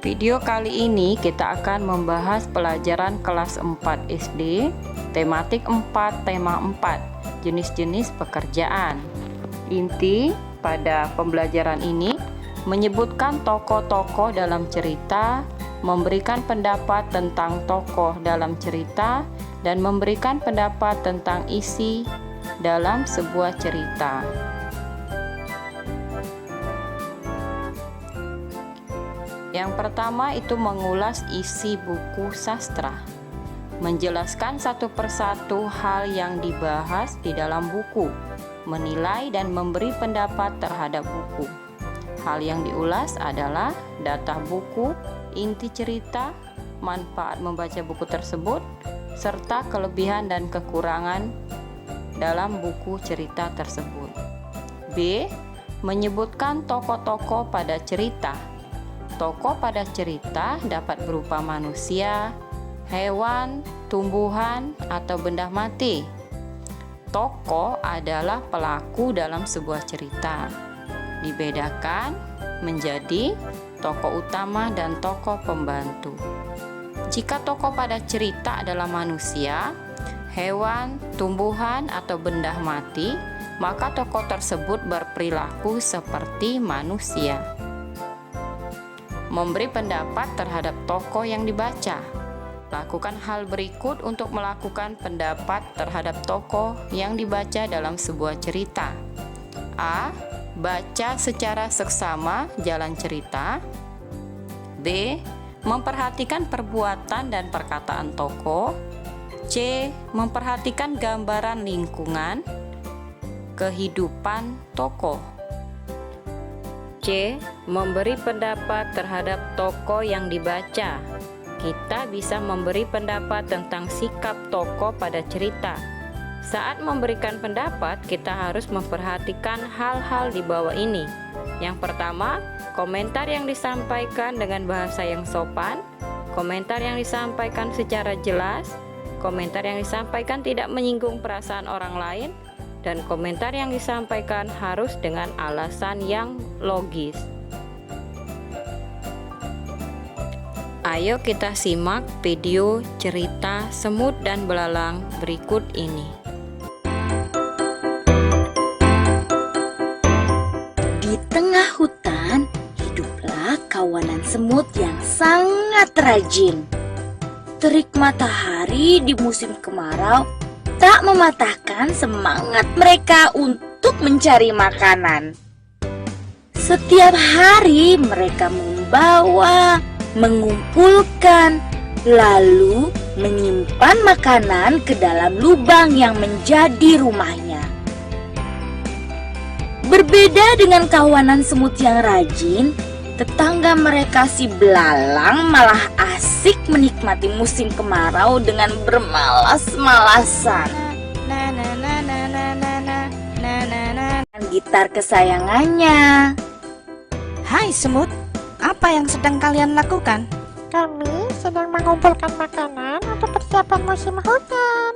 Video kali ini kita akan membahas pelajaran kelas 4 SD, tematik 4, tema 4, jenis-jenis pekerjaan. Inti pada pembelajaran ini menyebutkan tokoh-tokoh dalam cerita, memberikan pendapat tentang tokoh dalam cerita, dan memberikan pendapat tentang isi dalam sebuah cerita. Yang pertama itu mengulas isi buku sastra, menjelaskan satu persatu hal yang dibahas di dalam buku, menilai dan memberi pendapat terhadap buku. Hal yang diulas adalah data buku, inti cerita, manfaat membaca buku tersebut, serta kelebihan dan kekurangan dalam buku cerita tersebut. B. Menyebutkan tokoh-tokoh pada cerita. Tokoh pada cerita dapat berupa manusia, hewan, tumbuhan, atau benda mati. Tokoh adalah pelaku dalam sebuah cerita. Dibedakan menjadi tokoh utama dan tokoh pembantu. Jika tokoh pada cerita adalah manusia, hewan, tumbuhan, atau benda mati, maka tokoh tersebut berperilaku seperti manusia. Memberi pendapat terhadap tokoh yang dibaca. Lakukan hal berikut untuk melakukan pendapat terhadap tokoh yang dibaca dalam sebuah cerita. A. Baca secara seksama jalan cerita. B. Memperhatikan perbuatan dan perkataan tokoh. C. Memperhatikan gambaran lingkungan kehidupan tokoh. C. Memberi pendapat terhadap tokoh yang dibaca. Kita bisa memberi pendapat tentang sikap tokoh pada cerita. Saat memberikan pendapat, kita harus memperhatikan hal-hal di bawah ini. Yang pertama, komentar yang disampaikan dengan bahasa yang sopan, komentar yang disampaikan secara jelas, komentar yang disampaikan tidak menyinggung perasaan orang lain, dan komentar yang disampaikan harus dengan alasan yang logis. Ayo kita simak video cerita Semut dan Belalang berikut ini. Di tengah hutan, hiduplah kawanan semut yang sangat rajin. Terik matahari di musim kemarau tak mematahkan semangat mereka untuk mencari makanan. Setiap hari mereka membawa, mengumpulkan, lalu menyimpan makanan ke dalam lubang yang menjadi rumahnya. Berbeda dengan kawanan semut yang rajin, tetangga mereka si belalang malah asik menikmati musim kemarau dengan bermalas-malasan. Gitar kesayangannya. Hai semut, apa yang sedang kalian lakukan? Kami sedang mengumpulkan makanan untuk persiapan musim hujan.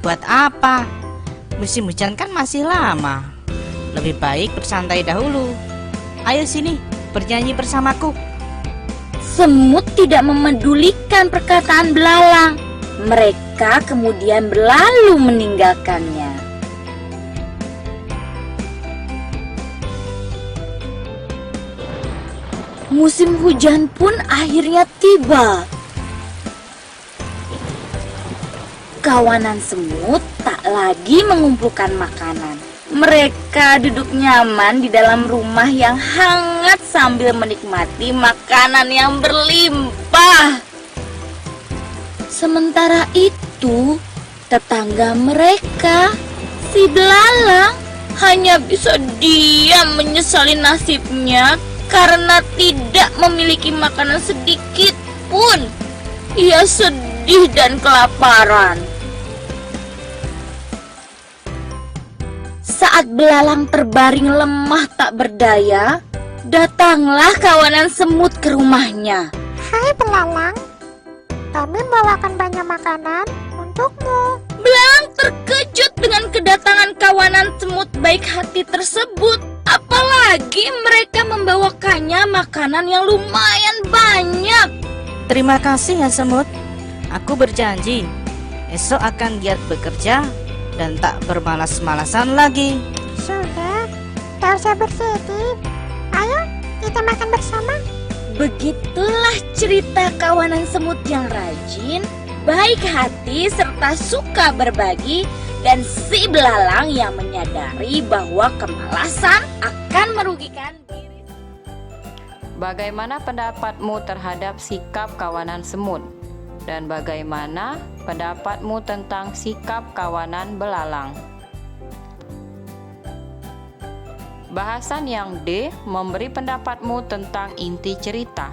Buat apa? Musim hujan kan masih lama. Lebih baik bersantai dahulu. Ayo sini, bernyanyi bersamaku. Semut tidak memedulikan perkataan belalang. Mereka kemudian berlalu meninggalkannya. Musim hujan pun akhirnya tiba. Kawanan semut tak lagi mengumpulkan makanan. Mereka duduk nyaman di dalam rumah yang hangat sambil menikmati makanan yang berlimpah. Sementara itu, tetangga mereka, si belalang, hanya bisa diam menyesali nasibnya karena tidak memiliki makanan sedikit pun. Ia sedih dan kelaparan. Saat belalang terbaring lemah tak berdaya, datanglah kawanan semut ke rumahnya. Hai belalang, kami membawakan banyak makanan untukmu. Belalang terkejut dengan kedatangan kawanan semut baik hati tersebut. Apalagi mereka membawakannya makanan yang lumayan banyak. Terima kasih ya semut. Aku berjanji esok akan giat bekerja dan tak bermalas-malasan lagi. Sudah, tak usah bersedih. Ayo, kita makan bersama. Begitulah cerita kawanan semut yang rajin, baik hati serta suka berbagi, dan si belalang yang menyadari bahwa kemalasan akan merugikan diri. Bagaimana pendapatmu terhadap sikap kawanan semut? Dan bagaimana pendapatmu tentang sikap kawanan belalang? Bahasan yang D, memberi pendapatmu tentang inti cerita.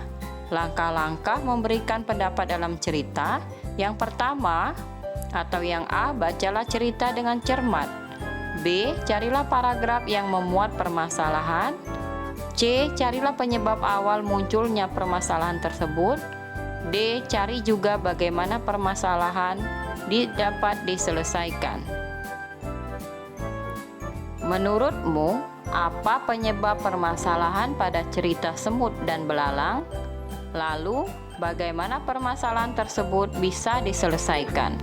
Langkah-langkah memberikan pendapat dalam cerita. Yang pertama, atau yang A, bacalah cerita dengan cermat. B, carilah paragraf yang memuat permasalahan. C, carilah penyebab awal munculnya permasalahan tersebut. D, cari juga bagaimana permasalahan dapat diselesaikan. Menurutmu, apa penyebab permasalahan pada cerita semut dan belalang? Lalu, bagaimana permasalahan tersebut bisa diselesaikan?